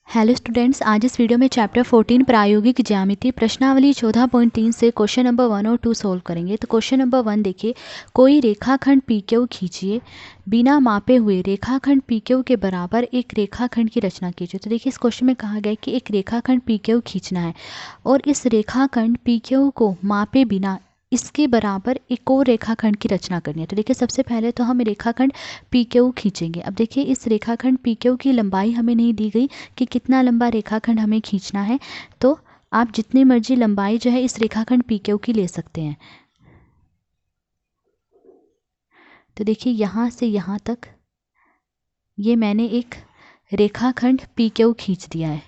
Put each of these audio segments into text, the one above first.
Hello students, आज इस video में चैप्टर 14 प्रायोगिक ज्यामिति प्रश्नावली 14.3 से क्वेश्चन नंबर 1 और 2 सोल्व करेंगे। तो क्वेश्चन नंबर 1 देखिए, कोई रेखाखंड PQ खींचिए, बिना मापे हुए रेखाखंड PQ के बराबर एक रेखाखंड की रचना कीजिए। तो देखिए, इस क्वेश्चन में कहा गया है कि एक रेखाखंड PQ खींचना है और इस रेखाखंड PQ को मापे बिना इसके बराबर एक और रेखाखंड की रचना करनी है। तो देखिए, सबसे पहले तो हम रेखाखंड PQ खींचेंगे। अब देखिए, इस रेखाखंड PQ की लंबाई हमें नहीं दी गई कि कितना लंबा रेखाखंड हमें खींचना है, तो आप जितनी मर्जी लंबाई जो है इस रेखाखंड PQ की ले सकते हैं। तो देखिए, यहाँ से यहाँ तक ये मैंने एक रेखाखंड PQ खींच दिया है।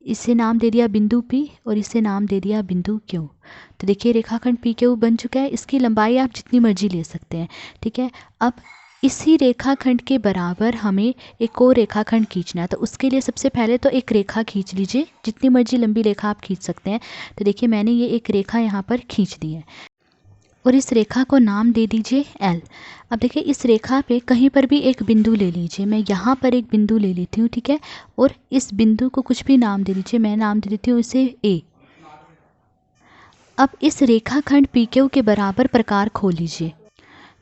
इसे नाम दे दिया बिंदु P और इसे नाम दे दिया बिंदु Q। तो देखिए, रेखाखंड PQ बन चुका है। इसकी लंबाई आप जितनी मर्जी ले सकते हैं, ठीक है। अब इसी रेखाखंड के बराबर हमें एक और रेखाखंड खींचना है। तो उसके लिए सबसे पहले तो एक रेखा खींच लीजिए, जितनी मर्जी लंबी रेखा आप खींच सकते हैं। तो देखिए, मैंने ये एक रेखा यहाँ पर खींच दी है और इस रेखा को नाम दे दीजिए L। अब देखिए, इस रेखा पे कहीं पर भी एक बिंदु ले लीजिए। मैं यहाँ पर एक बिंदु ले लेती हूँ, ठीक है, और इस बिंदु को कुछ भी नाम दे दीजिए। मैं नाम दे देती हूँ इसे A। अब इस रेखाखंड PQ के बराबर प्रकार खोल लीजिए।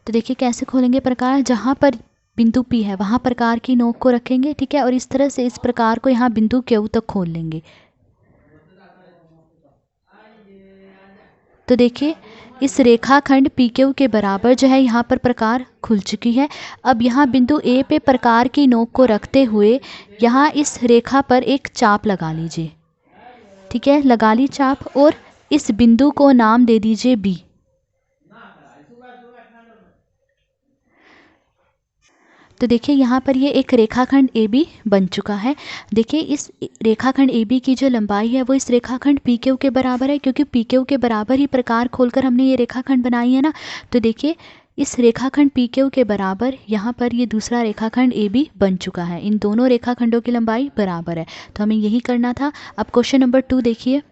तो देखिए, कैसे खोलेंगे प्रकार, जहाँ पर बिंदु P है वहाँ प्रकार की नोक को रखेंगे, ठीक है, और इस तरह से इस प्रकार को यहाँ बिंदु Q तक खोल लेंगे। तो देखिए, इस रेखाखंड PQ के बराबर जो है यहाँ पर प्रकार खुल चुकी है। अब यहाँ बिंदु A पे प्रकार की नोक को रखते हुए यहाँ इस रेखा पर एक चाप लगा लीजिए, ठीक है, लगा ली चाप, और इस बिंदु को नाम दे दीजिए B। तो देखिए, यहाँ पर ये एक रेखाखंड AB बन चुका है। देखिए, इस रेखाखंड AB की जो लंबाई है वो इस रेखाखंड PQ के बराबर है, क्योंकि PQ के बराबर ही प्रकार खोलकर हमने ये रेखाखंड बनाई है ना। तो देखिए, इस रेखाखंड PQ के बराबर यहाँ पर ये दूसरा रेखाखंड AB बन चुका है। इन दोनों रेखाखंडों की लंबाई बराबर है, तो हमें यही करना था। अब क्वेश्चन नंबर 2 देखिए।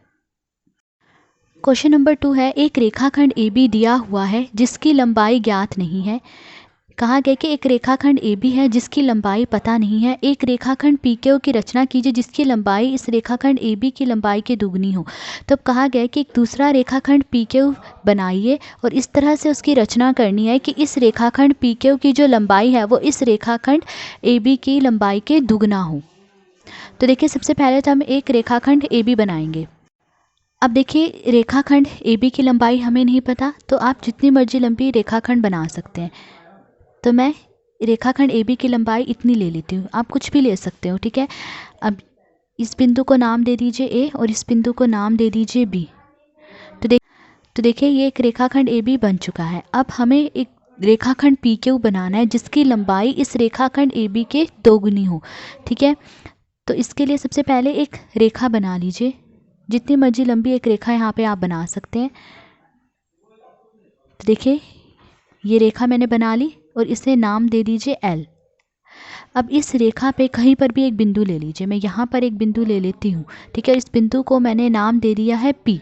क्वेश्चन नंबर 2 है, एक रेखाखंड AB दिया हुआ है जिसकी लंबाई ज्ञात नहीं है। कहा गया कि एक रेखाखंड AB है जिसकी लंबाई पता नहीं है। एक रेखाखंड PQ की रचना कीजिए जिसकी लंबाई इस रेखाखंड AB की लंबाई के दुगनी हो। तब कहा गया कि एक दूसरा रेखाखंड PQ बनाइए और इस तरह से उसकी रचना करनी है कि इस रेखाखंड PQ की जो लंबाई है वो इस रेखाखंड AB की लंबाई के दुगना हो। तो देखिए, सबसे पहले तो हम एक रेखाखंड AB बनाएंगे। अब देखिए, रेखाखंड AB की लंबाई हमें नहीं पता, तो आप जितनी मर्जी लंबी रेखाखंड बना सकते हैं। तो मैं रेखाखंड AB की लंबाई इतनी ले लेती हूँ, आप कुछ भी ले सकते हो, ठीक है। अब इस बिंदु को नाम दे दीजिए A और इस बिंदु को नाम दे दीजिए B। तो देखिए, ये एक रेखाखंड AB बन चुका है। अब हमें एक रेखाखंड PQ बनाना है जिसकी लंबाई इस रेखाखंड AB के दोगुनी हो, ठीक है। तो इसके लिए सबसे पहले एक रेखा बना लीजिए, जितनी मर्जी लंबी एक रेखा यहाँ पे आप बना सकते हैं। तो देखिए, ये रेखा मैंने बना ली और इसे नाम दे दीजिए L। अब इस रेखा पे कहीं पर भी एक बिंदु ले लीजिए। मैं यहाँ पर एक बिंदु ले लेती हूँ, ठीक है। इस बिंदु को मैंने नाम दे दिया है P,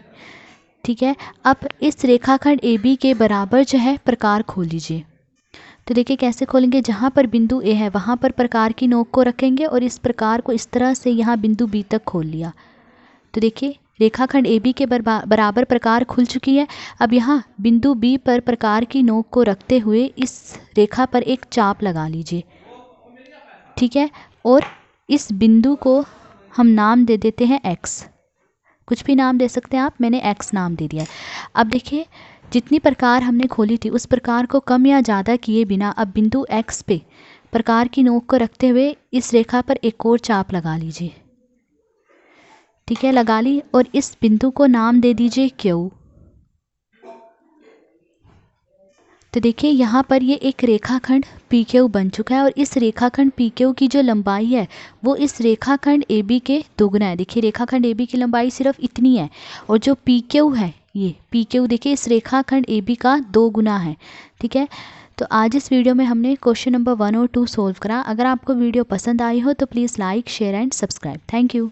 ठीक है। अब इस रेखाखंड AB के बराबर जो है प्रकार खोल लीजिए। तो देखिए, कैसे खोलेंगे, जहाँ पर बिंदु A है वहाँ पर प्रकार की नोक को रखेंगे और इस प्रकार को इस तरह से यहाँ बिंदु B तक खोल लिया। तो देखिए, रेखाखंड AB के बराबर प्रकार खुल चुकी है। अब यहाँ बिंदु B पर प्रकार की नोक को रखते हुए इस रेखा पर एक चाप लगा लीजिए, ठीक है, और इस बिंदु को हम नाम दे देते हैं X। कुछ भी नाम दे सकते हैं आप, मैंने X नाम दे दिया है। अब देखिए, जितनी प्रकार हमने खोली थी उस प्रकार को कम या ज़्यादा किए बिना अब बिंदु X पे प्रकार की नोक को रखते हुए इस रेखा पर एक और चाप लगा लीजिए, ठीक है, लगा ली, और इस बिंदु को नाम दे दीजिए Q। तो देखिए, यहाँ पर ये एक रेखाखंड PQ बन चुका है और इस रेखाखंड PQ की जो लंबाई है वो इस रेखाखंड AB के दोगुना है। देखिए, रेखाखंड AB की लंबाई सिर्फ इतनी है और जो PQ है, ये PQ देखिए इस रेखाखंड AB का 2 गुना है, ठीक है। तो आज इस वीडियो में हमने क्वेश्चन नंबर 1 और 2 सोल्व करा। अगर आपको वीडियो पसंद आई हो तो please like, share and subscribe. Thank you.